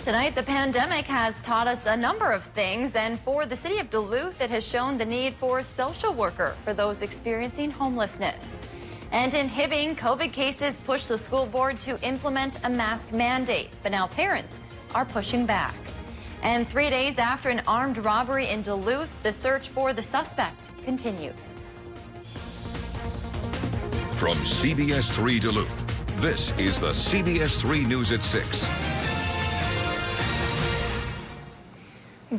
Tonight, the pandemic has taught us a number of things, and for the city of Duluth, it has shown the need for a social worker for those experiencing homelessness. And in Hibbing, COVID cases pushed the school board to implement a mask mandate, but now parents are pushing back. And 3 days after an armed robbery in Duluth, the search for the suspect continues. From CBS 3 Duluth, this is the CBS 3 News at 6.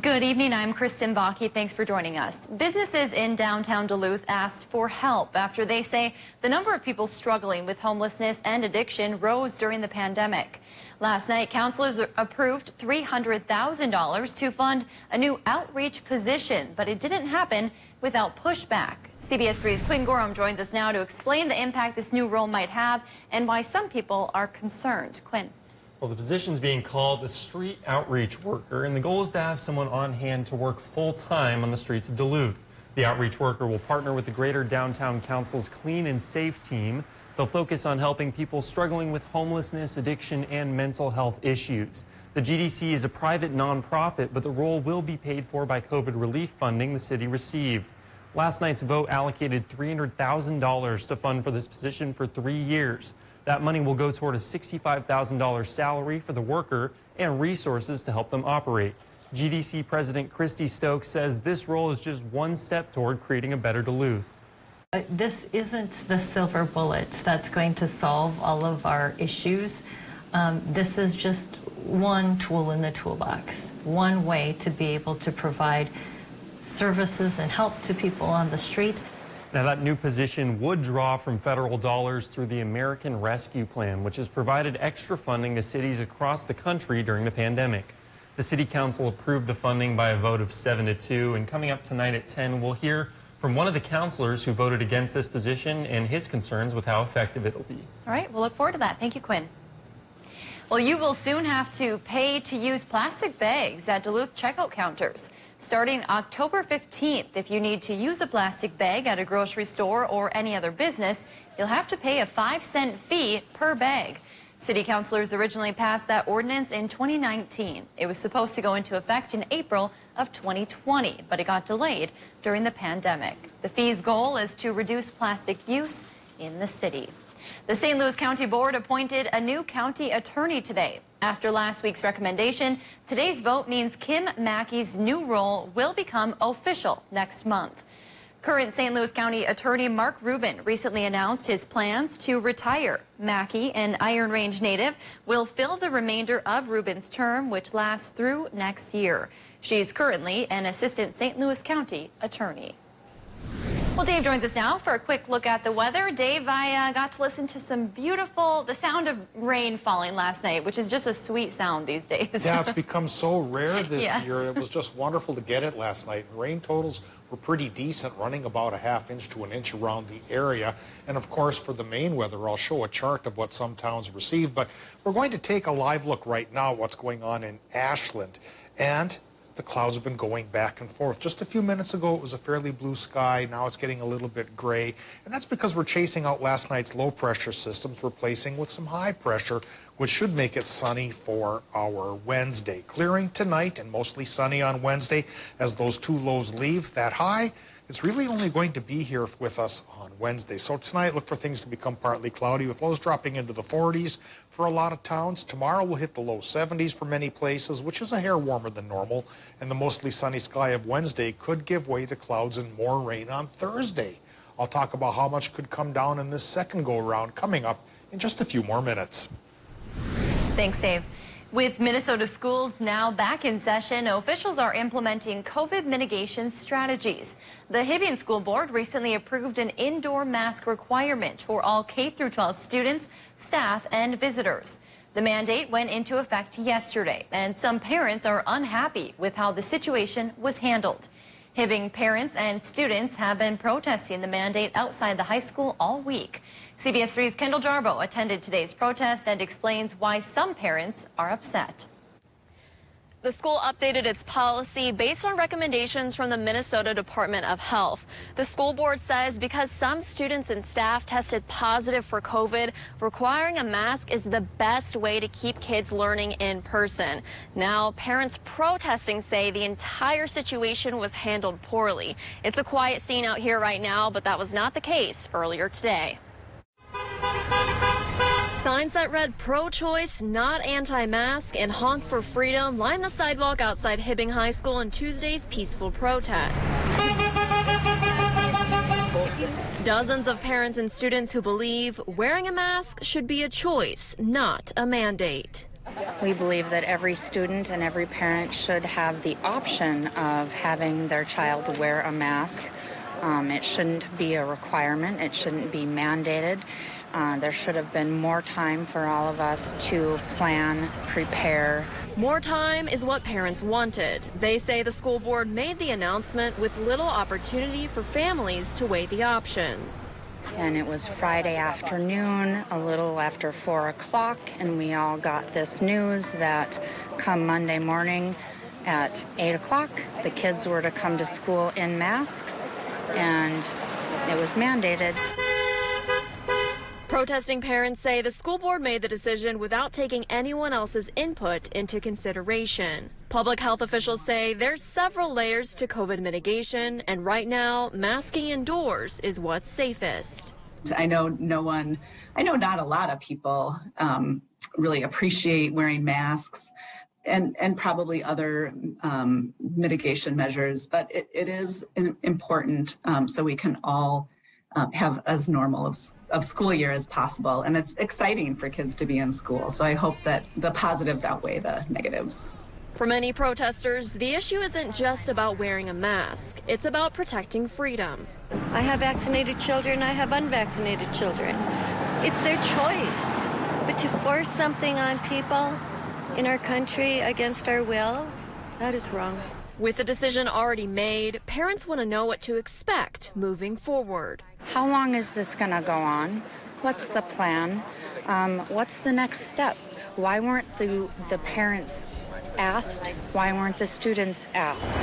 Good evening, I'm Kristen Bakke. Thanks for joining us. Businesses in downtown Duluth asked for help after they say the number of people struggling with homelessness and addiction rose during the pandemic. Last night, councilors approved $300,000 to fund a new outreach position, but it didn't happen without pushback. CBS 3's Quinn Gorham joins us now to explain the impact this new role might have and why some people are concerned. Quinn. Well, the position is being called a street outreach worker, and the goal is to have someone on hand to work full-time on the streets of Duluth. The outreach worker will partner with the Greater Downtown Council's Clean and Safe team. They'll focus on helping people struggling with homelessness, addiction, and mental health issues. The GDC is a private nonprofit, but the role will be paid for by COVID relief funding the city received. Last night's vote allocated $300,000 to fund for this position for 3 years. That money will go toward a $65,000 salary for the worker and resources to help them operate. GDC President Christy Stokes says this role is just one step toward creating a better Duluth. This isn't the silver bullet that's going to solve all of our issues. This is just one tool in the toolbox, one way to be able to provide services and help to people on the street. Now, that new position would draw from federal dollars through the American Rescue Plan, which has provided extra funding to cities across the country during the pandemic. The City Council approved the funding by a vote of 7-2, and coming up tonight at 10, we'll hear from one of the councilors who voted against this position and his concerns with how effective it'll be. All right, we'll look forward to that. Thank you, Quinn. Well, you will soon have to pay to use plastic bags at Duluth checkout counters. Starting October 15th, if you need to use a plastic bag at a grocery store or any other business, you'll have to pay a 5-cent fee per bag. City councilors originally passed that ordinance in 2019. It was supposed to go into effect in April of 2020, but it got delayed during the pandemic. The fee's goal is to reduce plastic use in the city. The St. Louis County Board appointed a new county attorney today. After last week's recommendation, today's vote means Kim Mackey's new role will become official next month. Current St. Louis County Attorney Mark Rubin recently announced his plans to retire. Mackey, an Iron Range native, will fill the remainder of Rubin's term, which lasts through next year. She's currently an assistant St. Louis County attorney. Well, Dave joins us now for a quick look at the weather. Dave, I got to listen to the sound of rain falling last night, which is just a sweet sound these days. Yeah, it's become so rare this Yes. year. It was just wonderful to get it last night. Rain totals were pretty decent, running about a ½ inch to an inch around the area. And of course, for the main weather, I'll show a chart of what some towns received. But we're going to take a live look right now at what's going on in Ashland. And the clouds have been going back and forth. Just a few minutes ago, it was a fairly blue sky. Now it's getting a little bit gray. And that's because we're chasing out last night's low pressure systems, replacing with some high pressure, which should make it sunny for our Wednesday. Clearing tonight and mostly sunny on Wednesday as those two lows leave. That high, it's really only going to be here with us on Wednesday. So tonight, look for things to become partly cloudy with lows dropping into the 40s for a lot of towns. Tomorrow we'll hit the low 70s for many places, which is a hair warmer than normal. And the mostly sunny sky of Wednesday could give way to clouds and more rain on Thursday. I'll talk about how much could come down in this second go-around coming up in just a few more minutes. Thanks, Dave. With Minnesota schools now back in session, officials are implementing COVID mitigation strategies. The Hibbing School Board recently approved an indoor mask requirement for all K-12 students, staff, and visitors. The mandate went into effect yesterday, and some parents are unhappy with how the situation was handled. Hibbing parents and students have been protesting the mandate outside the high school all week. CBS 3's Kendall Jarbo attended today's protest and explains why some parents are upset. the school updated its policy based on recommendations from the Minnesota Department of Health. The school board says because some students and staff tested positive for COVID, requiring a mask is the best way to keep kids learning in person. Now, parents protesting say the entire situation was handled poorly. It's a quiet scene out here right now, but that was not the case earlier today. Signs that read pro-choice, not anti-mask, and honk for freedom line the sidewalk outside Hibbing High School in Tuesday's peaceful protest. Dozens of parents and students who believe wearing a mask should be a choice, not a mandate. We believe that every student and every parent should have the option of having their child wear a mask. It shouldn't be a requirement. It shouldn't be mandated. There should have been more time for all of us to plan, prepare. More time is what parents wanted. They say the school board made the announcement with little opportunity for families to weigh the options. And it was Friday afternoon, a little after 4 o'clock, and we all got this news that come Monday morning at 8 o'clock, the kids were to come to school in masks, and it was mandated. Protesting parents say the school board made the decision without taking anyone else's input into consideration. Public health officials say there's several layers to COVID mitigation, and right now, masking indoors is what's safest. I know not a lot of people really appreciate wearing masks and probably other mitigation measures, but it is important so we can all have as normal of school year as possible. And it's exciting for kids to be in school. So I hope that the positives outweigh the negatives. For many protesters, the issue isn't just about wearing a mask. It's about protecting freedom. I have vaccinated children. I have unvaccinated children. It's their choice. But to force something on people in our country against our will, that is wrong. With the decision already made, parents want to know what to expect moving forward. How long is this going to go on? What's the plan? What's the next step? Why weren't the parents asked? Why weren't the students asked?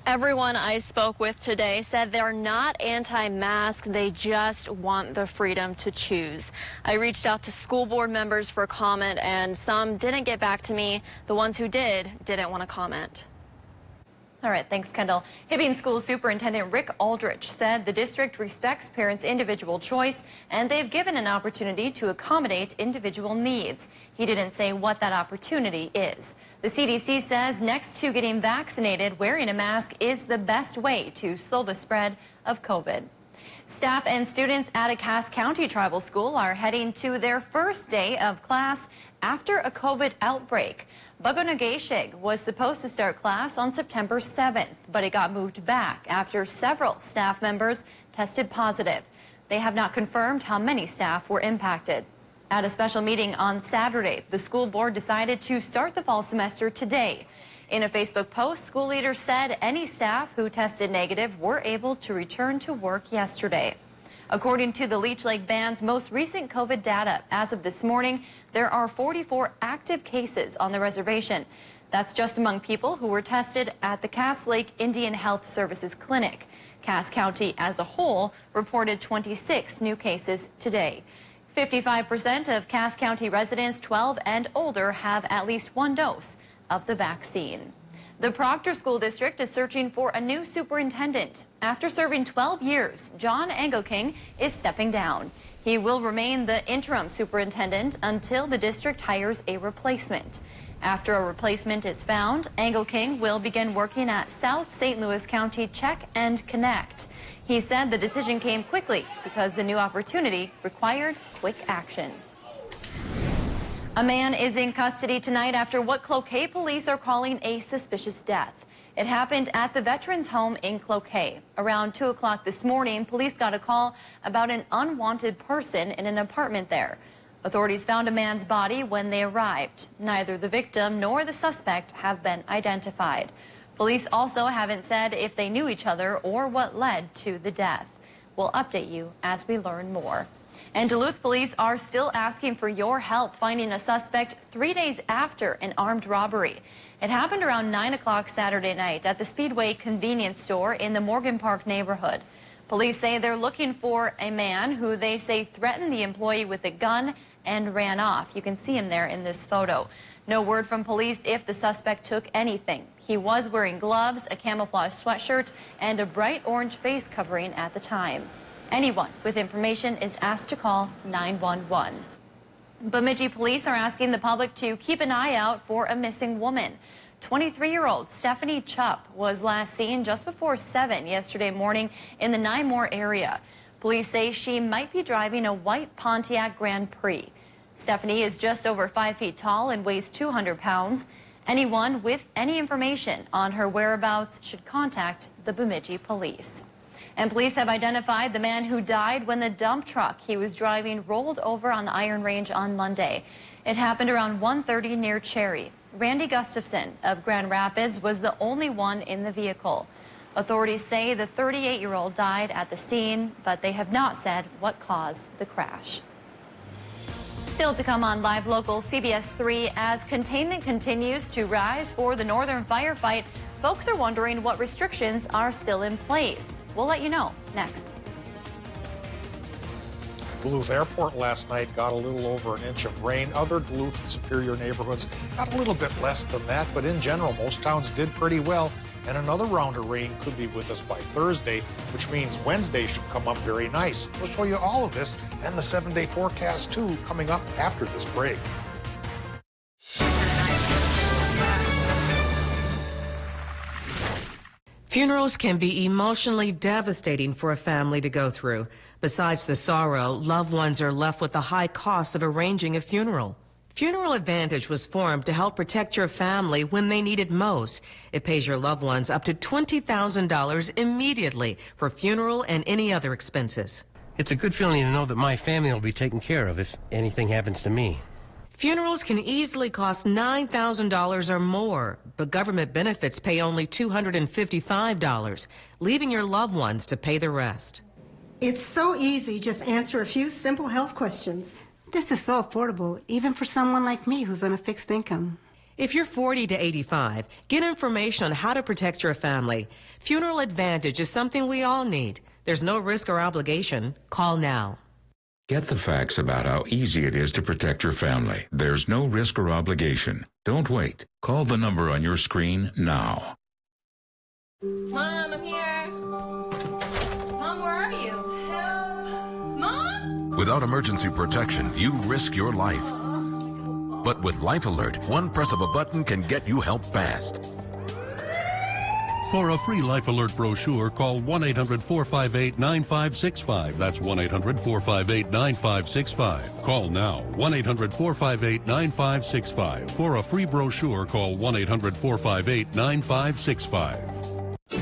Everyone I spoke with today said they're not anti-mask, they just want the freedom to choose. I reached out to school board members for comment, and some didn't get back to me. The ones who didn't want to comment. All right, thanks, Kendall. Hibbing School Superintendent Rick Aldrich said the district respects parents' individual choice, and they've given an opportunity to accommodate individual needs. He didn't say what that opportunity is. The CDC says next to getting vaccinated, wearing a mask is the best way to slow the spread of COVID. Staff and students at a Cass County tribal school are heading to their first day of class after a COVID outbreak. Bagonagashig was supposed to start class on September 7th, but it got moved back after several staff members tested positive. They have not confirmed how many staff were impacted. At a special meeting on Saturday, the school board decided to start the fall semester today. In a Facebook post, school leaders said any staff who tested negative were able to return to work yesterday. According to the Leech Lake Band's most recent COVID data, as of this morning, there are 44 active cases on the reservation. That's just among people who were tested at the Cass Lake Indian Health Services Clinic. Cass County as a whole reported 26 new cases today. 55% of Cass County residents 12 and older have at least one dose of the vaccine. The Proctor School District is searching for a new superintendent. After serving 12 years, John Engelking is stepping down. He will remain the interim superintendent until the district hires a replacement. After a replacement is found, Engelking will begin working at South St. Louis County Check and Connect. He said the decision came quickly because the new opportunity required quick action. A man is in custody tonight after what Cloquet police are calling a suspicious death. It happened at the veterans home in Cloquet. Around 2 o'clock this morning, police got a call about an unwanted person in an apartment there. Authorities found a man's body when they arrived. Neither the victim nor the suspect have been identified. Police also haven't said if they knew each other or what led to the death. We'll update you as we learn more. And Duluth police are still asking for your help finding a suspect 3 days after an armed robbery. It happened around 9 o'clock Saturday night at the Speedway convenience store in the Morgan Park neighborhood. Police say they're looking for a man who they say threatened the employee with a gun and ran off. You can see him there in this photo. No word from police if the suspect took anything. He was wearing gloves, a camouflage sweatshirt, and a bright orange face covering at the time. Anyone with information is asked to call 911. Bemidji police are asking the public to keep an eye out for a missing woman. 23-year-old Stephanie Chupp was last seen just before 7 yesterday morning in the Nymore area. Police say she might be driving a white Pontiac Grand Prix. Stephanie is just over 5 feet tall and weighs 200 pounds. Anyone with any information on her whereabouts should contact the Bemidji police. And police have identified the man who died when the dump truck he was driving rolled over on the Iron Range on Monday. It happened around 1:30 near Cherry. Randy Gustafson of Grand Rapids was the only one in the vehicle. Authorities say the 38-year-old died at the scene, but they have not said what caused the crash. Still to come on Live Local CBS 3, as containment continues to rise for the northern firefight, folks are wondering what restrictions are still in place. We'll let you know next. Duluth Airport last night got a little over an inch of rain. Other Duluth and Superior neighborhoods got a little bit less than that, but in general, most towns did pretty well. And another round of rain could be with us by Thursday, which means Wednesday should come up very nice. We'll show you all of this and the 7-day forecast, too, coming up after this break. Funerals can be emotionally devastating for a family to go through. Besides the sorrow, loved ones are left with the high cost of arranging a funeral. Funeral Advantage was formed to help protect your family when they need it most. It pays your loved ones up to $20,000 immediately for funeral and any other expenses. It's a good feeling to know that my family will be taken care of if anything happens to me. Funerals can easily cost $9,000 or more, but government benefits pay only $255, leaving your loved ones to pay the rest. It's so easy. Just answer a few simple health questions. This is so affordable, even for someone like me who's on a fixed income. If you're 40 to 85, get information on how to protect your family. Funeral Advantage is something we all need. There's no risk or obligation. Call now. Get the facts about how easy it is to protect your family. There's no risk or obligation. Don't wait. Call the number on your screen now. Mom, I'm here. Mom, where are you? Help! Mom? Without emergency protection, you risk your life. But with Life Alert, one press of a button can get you help fast. For a free Life Alert brochure, call 1-800-458-9565. That's 1-800-458-9565. Call now, 1-800-458-9565. For a free brochure, call 1-800-458-9565.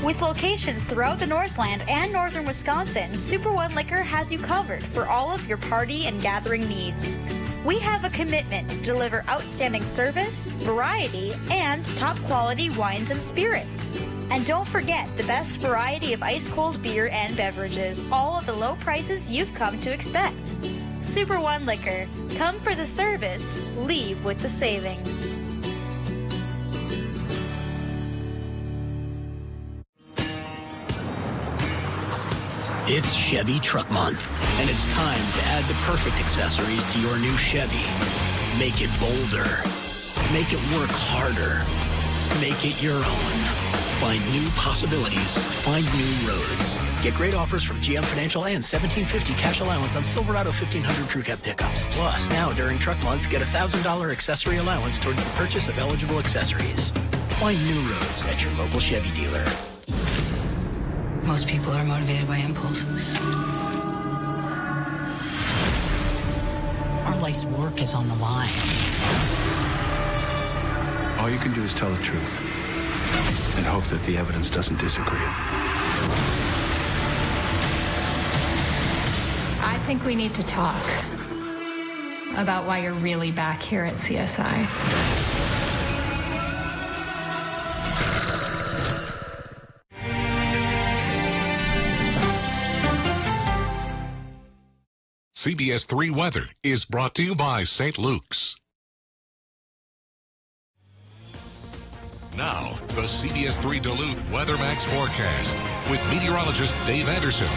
With locations throughout the Northland and northern Wisconsin, Super One Liquor has you covered for all of your party and gathering needs. We have a commitment to deliver outstanding service, variety, and top quality wines and spirits. And don't forget the best variety of ice-cold beer and beverages, all at the low prices you've come to expect. Super One Liquor. Come for the service, leave with the savings. It's Chevy Truck Month, and it's time to add the perfect accessories to your new Chevy. Make it bolder. Make it work harder. Make it your own. Find new possibilities. Find new roads. Get great offers from GM Financial and $1,750 cash allowance on Silverado 1500 Crew Cab pickups. Plus, now during Truck Month, get a $1,000 accessory allowance towards the purchase of eligible accessories. Find new roads at your local Chevy dealer. Most people are motivated by impulses. Our life's work is on the line. All you can do is tell the truth and hope that the evidence doesn't disagree. I think we need to talk about why you're really back here at CSI. CBS 3 Weather is brought to you by St. Luke's. Now, the CBS 3 Duluth WeatherMax forecast with meteorologist Dave Anderson.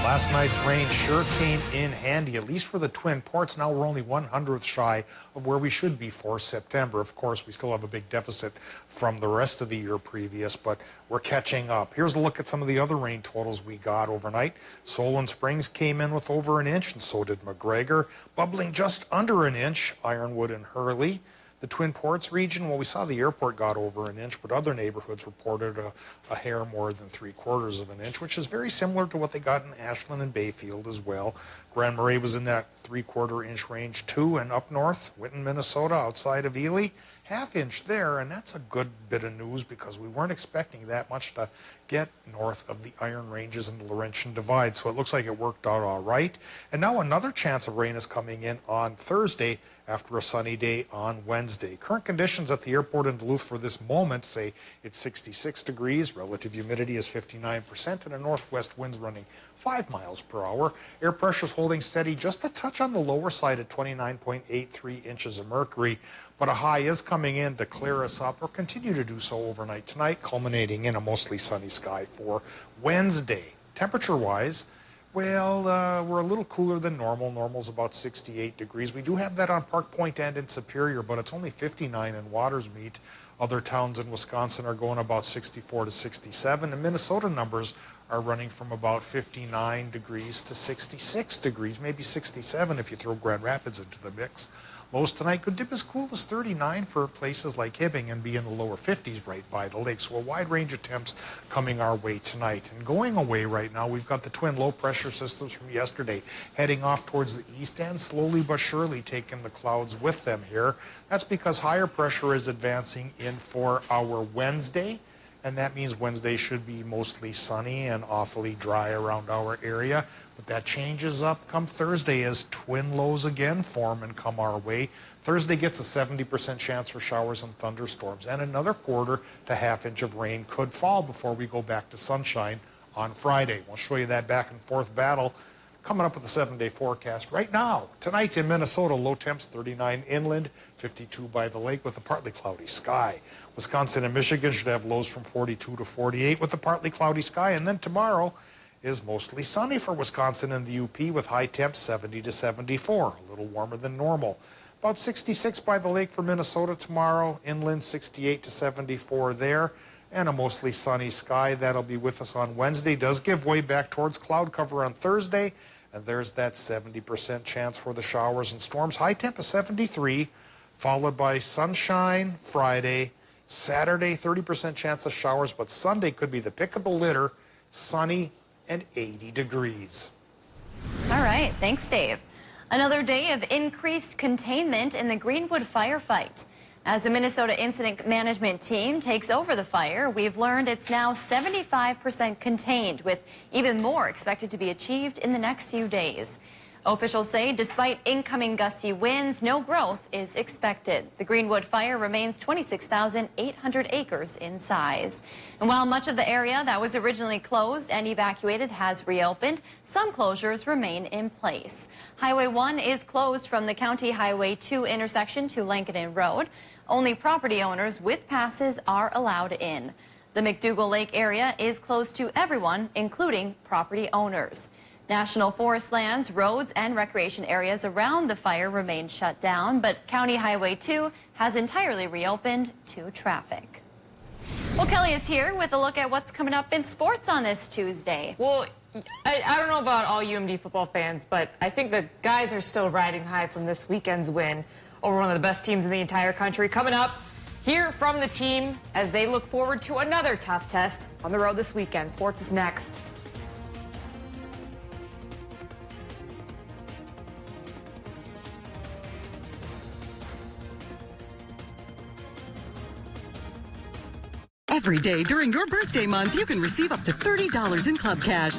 Last night's rain sure came in handy, at least for the Twin Ports. Now we're only 1/100th shy of where we should be for September. Of course, we still have a big deficit from the rest of the year previous, but we're catching up. Here's a look at some of the other rain totals we got overnight. Solon Springs came in with over an inch, and so did McGregor, bubbling just under an inch. Ironwood and Hurley. The Twin Ports region, well, we saw the airport got over an inch, but other neighborhoods reported a hair more than 3/4 of an inch, which is very similar to what they got in Ashland and Bayfield as well. Grand Marais was in that 3/4 inch range too, and up north, Winton, Minnesota, outside of Ely, 1/2 inch there, and that's a good bit of news because we weren't expecting that much to get north of the Iron Ranges and the Laurentian Divide, so it looks like it worked out all right. And now another chance of rain is coming in on Thursday after a sunny day on Wednesday. Current conditions at the airport in Duluth for this moment say it's 66 degrees, relative humidity is 59%, and a northwest wind's running 5 miles per hour. Air pressure's holding steady, just a touch on the lower side at 29.83 inches of mercury, but a high is coming in to clear us up, or continue to do so overnight tonight, culminating in a mostly sunny sky for Wednesday. Temperature-wise, well, we're a little cooler than normal. Normal's about 68 degrees. We do have that on Park Point and in Superior, but it's only 59 in Watersmeet. Other towns in Wisconsin are going about 64 to 67, and Minnesota numbers are running from about 59 degrees to 66 degrees, maybe 67 if you throw Grand Rapids into the mix. Lows tonight could dip as cool as 39 for places like Hibbing and be in the lower 50s right by the lake. So a wide range of temps coming our way tonight. And going away right now, we've got the twin low pressure systems from yesterday heading off towards the east and slowly but surely taking the clouds with them here. That's because higher pressure is advancing in for our Wednesday. And that means Wednesday should be mostly sunny and awfully dry around our area. But that changes up come Thursday as twin lows again form and come our way. Thursday gets a 70% chance for showers and thunderstorms, and another 1/4 to 1/2 inch of rain could fall before we go back to sunshine on Friday. We'll show you that back and forth battle coming up with a 7-day forecast right now. Tonight in Minnesota, low temps 39 inland, 52 by the lake with a partly cloudy sky. Wisconsin and Michigan should have lows from 42 to 48 with a partly cloudy sky. And then tomorrow is mostly sunny for Wisconsin and the UP with high temps 70 to 74, a little warmer than normal. About 66 by the lake for Minnesota tomorrow, inland 68 to 74 there. And a mostly sunny sky. That'll be with us on Wednesday. Does give way back towards cloud cover on Thursday. And there's that 70% chance for the showers and storms. High temp of 73, followed by sunshine Friday. Saturday, 30% chance of showers, but Sunday could be the pick of the litter, sunny and 80 degrees. All right, thanks, Dave. Another day of increased containment in the Greenwood firefight. As the Minnesota Incident Management Team takes over the fire, we've learned it's now 75% contained, with even more expected to be achieved in the next few days. Officials say despite incoming gusty winds, no growth is expected. The Greenwood fire remains 26,800 acres in size. And while much of the area that was originally closed and evacuated has reopened, some closures remain in place. Highway 1 is closed from the County Highway 2 intersection to Lankanen Road. Only property owners with passes are allowed in. The McDougal Lake area is closed to everyone, including property owners. National forest lands, roads, and recreation areas around the fire remain shut down, but County Highway 2 has entirely reopened to traffic. Well, Kelly is here with a look at what's coming up in sports on this Tuesday. Well, I don't know about all UMD football fans, but I think the guys are still riding high from this weekend's win over one of the best teams in the entire country. Coming up, hear from the team as they look forward to another tough test on the road this weekend. Sports is next. Every day during your birthday month, you can receive up to $30 in club cash.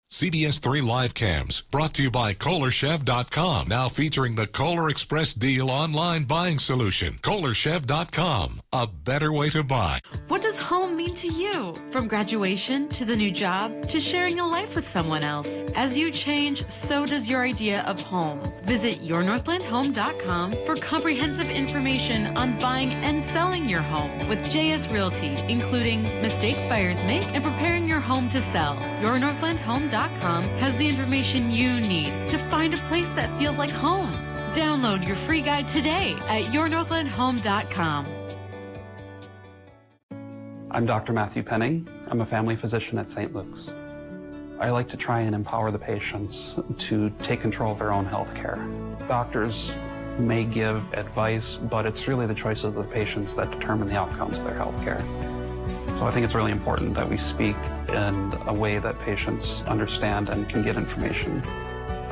CBS 3 Live Cams, brought to you by KohlerChef.com, now featuring the Kohler Express Deal online buying solution. KohlerChef.com, a better way to buy. What does home mean to you? From graduation to the new job to sharing a life with someone else. As you change, so does your idea of home. Visit yournorthlandhome.com for comprehensive information on buying and selling your home with JS Realty, including mistakes buyers make and preparing your home to sell. Yournorthlandhome.com has the information you need to find a place that feels like home. Download your free guide today at yournorthlandhome.com. I'm Dr. Matthew Penning. I'm a family physician at St. Luke's. I like to try and empower the patients to take control of their own health care. Doctors may give advice, but it's really the choices of the patients that determine the outcomes of their health care. So I think it's really important that we speak in a way that patients understand and can get information.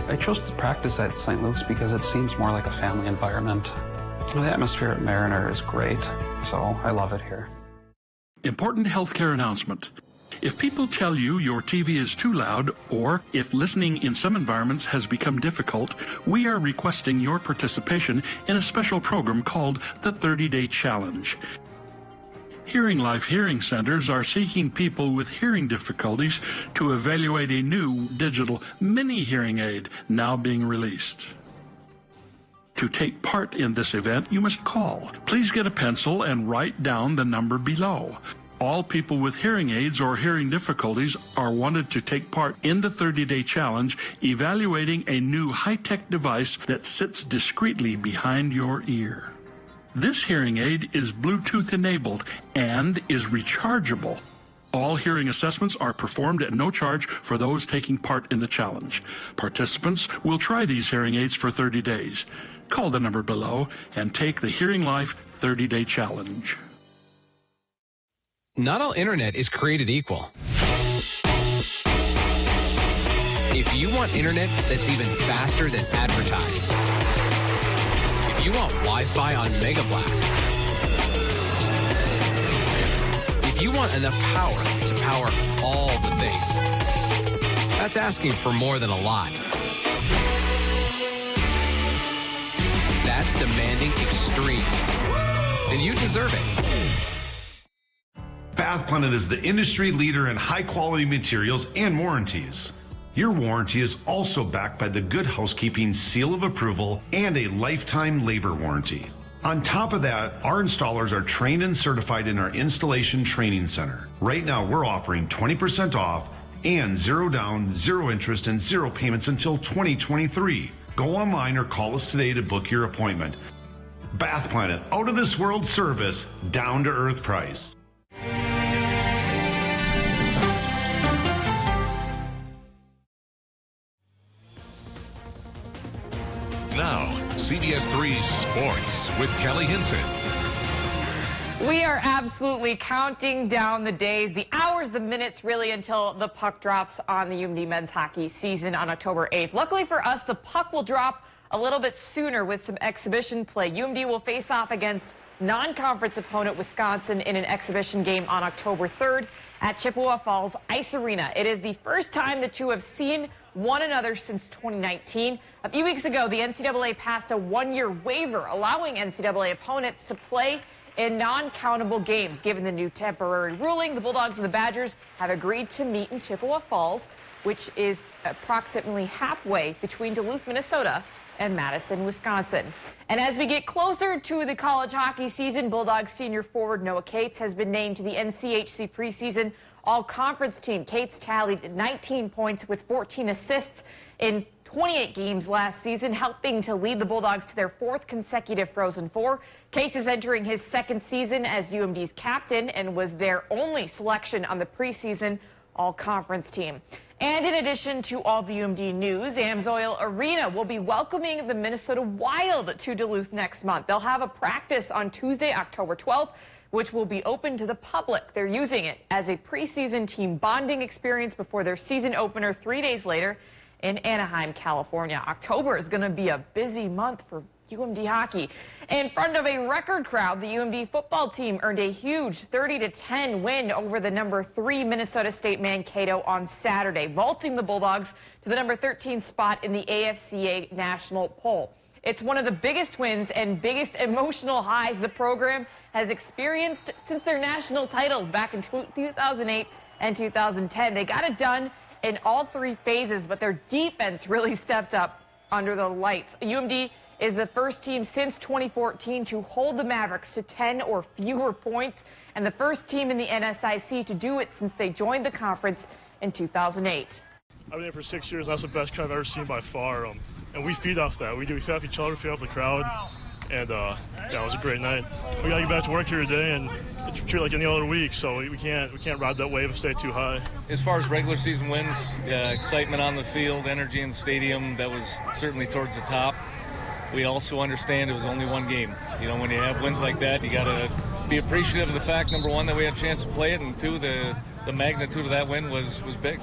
I chose to practice at St. Luke's because it seems more like a family environment. The atmosphere at Mariner is great, so I love it here. Important healthcare announcement. If people tell you your TV is too loud, or if listening in some environments has become difficult, we are requesting your participation in a special program called the 30-Day Challenge. Hearing Life Hearing Centers are seeking people with hearing difficulties to evaluate a new digital mini hearing aid now being released. To take part in this event, you must call. Please get a pencil and write down the number below. All people with hearing aids or hearing difficulties are wanted to take part in the 30-Day Challenge, evaluating a new high-tech device that sits discreetly behind your ear. This hearing aid is Bluetooth enabled and is rechargeable. All hearing assessments are performed at no charge for those taking part in the challenge. Participants will try these hearing aids for 30 days. Call the number below and take the Hearing Life 30-Day Challenge. Not all internet is created equal. If you want internet that's even faster than advertised, if you want Wi-Fi on Mega Blast, if you want enough power to power all the things, that's asking for more than a lot. That's demanding extreme, and you deserve it. Bath Planet is the industry leader in high-quality materials and warranties. Your warranty is also backed by the Good Housekeeping Seal of Approval and a lifetime labor warranty. On top of that, our installers are trained and certified in our Installation Training Center. Right now, we're offering 20% off and 0 down, 0 interest, and 0 payments until 2023. Go online or call us today to book your appointment. Bath Planet, out of this world service, down to earth price. Now, CBS 3 Sports with Kelly Hinson. We are absolutely counting down the days, the hours, the minutes, really, until the puck drops on the UMD men's hockey season on October 8th. Luckily for us, the puck will drop a little bit sooner with some exhibition play. UMD will face off against non-conference opponent Wisconsin in an exhibition game on October 3rd at Chippewa Falls Ice Arena. It is the first time the two have seen one another since 2019. A few weeks ago, the NCAA passed a one-year waiver allowing NCAA opponents to play in non-countable games. Given the new temporary ruling, the Bulldogs and the Badgers have agreed to meet in Chippewa Falls, which is approximately halfway between Duluth, Minnesota and Madison, Wisconsin. And as we get closer to the college hockey season, Bulldogs senior forward Noah Cates has been named to the NCHC preseason all-conference team. Cates tallied 19 points with 14 assists in 28 games last season, helping to lead the Bulldogs to their 4th consecutive Frozen Four. Cates is entering his 2nd season as UMD's captain and was their only selection on the preseason all-conference team. And in addition to all the UMD news, Amsoil Arena will be welcoming the Minnesota Wild to Duluth next month. They'll have a practice on Tuesday, October 12th, which will be open to the public. They're using it as a preseason team bonding experience before their season opener 3 days later in Anaheim, California. October is going to be a busy month for UMD hockey. In front of a record crowd, the UMD football team earned a huge 30-10 win over the number 3 Minnesota State Mankato on Saturday, vaulting the Bulldogs to the number 13 spot in the AFCA national poll. It's one of the biggest wins and biggest emotional highs the program has experienced since their national titles back in 2008 and 2010. They got it done in all 3 phases, but their defense really stepped up under the lights. UMD is the first team since 2014 to hold the Mavericks to 10 or fewer points, and the first team in the NSIC to do it since they joined the conference in 2008. I've been here for 6 years. That's the best crowd I've ever seen by far. And we feed off that. We feed off each other, feed off the crowd. And yeah, it was a great night. We got to get back to work here today and treat it like any other week. So we can't ride that wave and stay too high. As far as regular season wins, excitement on the field, energy in the stadium, that was certainly towards the top. We also understand it was only one game. You know, when you have wins like that, you got to be appreciative of the fact, number one, that we had a chance to play it, and two, the magnitude of that win was big.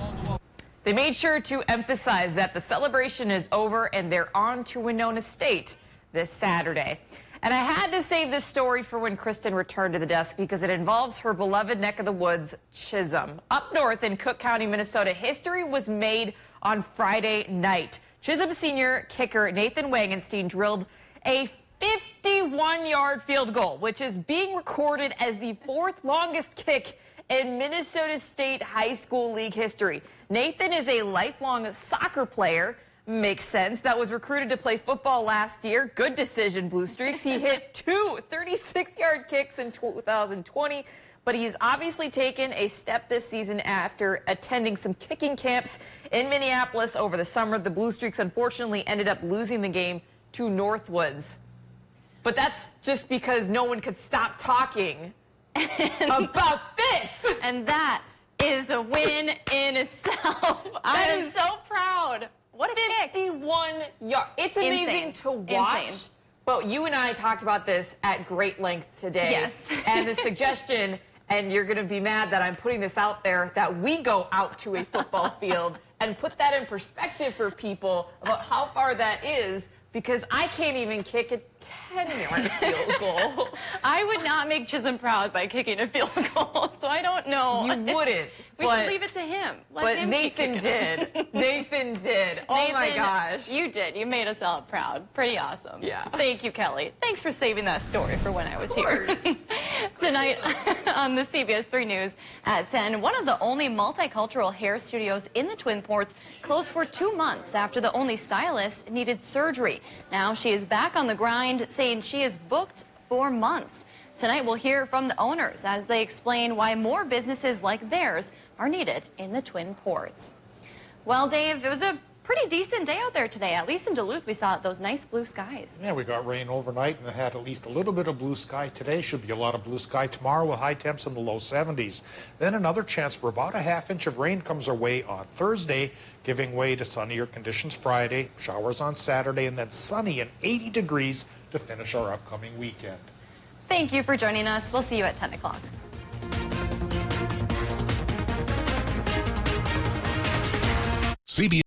They made sure to emphasize that the celebration is over and they're on to Winona State this Saturday. And I had to save this story for when Kristen returned to the desk because it involves her beloved neck of the woods, Chisholm. Up north in Cook County, Minnesota, history was made on Friday night. Chisholm senior kicker Nathan Wagenstein drilled a 51-yard field goal, which is being recorded as the 4th longest kick in Minnesota State High School League history. Nathan is a lifelong soccer player. Makes sense. That was recruited to play football last year. Good decision, Blue Streaks. He hit 2 36-yard kicks in 2020, but he's obviously taken a step this season after attending some kicking camps in Minneapolis over the summer. The Blue Streaks unfortunately ended up losing the game to Northwoods. But that's just because no one could stop talking about this. And that is a win in itself. I am so proud. What a 51 yards. It's amazing to watch. Insane. But you and I talked about this at great length today. Yes. And the suggestion, and you're going to be mad that I'm putting this out there, that we go out to a football field and put that in perspective for people about how far that is, because I can't even kick a 10-yard field goal. I would not make Chisholm proud by kicking a field goal, so I don't know. You wouldn't. We should leave it to him. Let him Nathan did. Nathan did. Oh, Nathan, my gosh. You did. You made us all proud. Pretty awesome. Yeah. Thank you, Kelly. Thanks for saving that story for when I was here. Tonight on the CBS 3 News at 10, one of the only multicultural hair studios in the Twin Ports closed for 2 months after the only stylist needed surgery. Now she is back on the grind, saying she is booked for months. Tonight we'll hear from the owners as they explain why more businesses like theirs are needed in the Twin Ports. Well, Dave, it was a pretty decent day out there today. At least in Duluth, we saw those nice blue skies. Yeah, we got rain overnight and it had at least a little bit of blue sky today. Should be a lot of blue sky tomorrow with high temps in the low 70s. Then another chance for about a ½ inch of rain comes our way on Thursday, giving way to sunnier conditions Friday, showers on Saturday, and then sunny and 80 degrees to finish our upcoming weekend. Thank you for joining us. We'll see you at 10 o'clock. CBS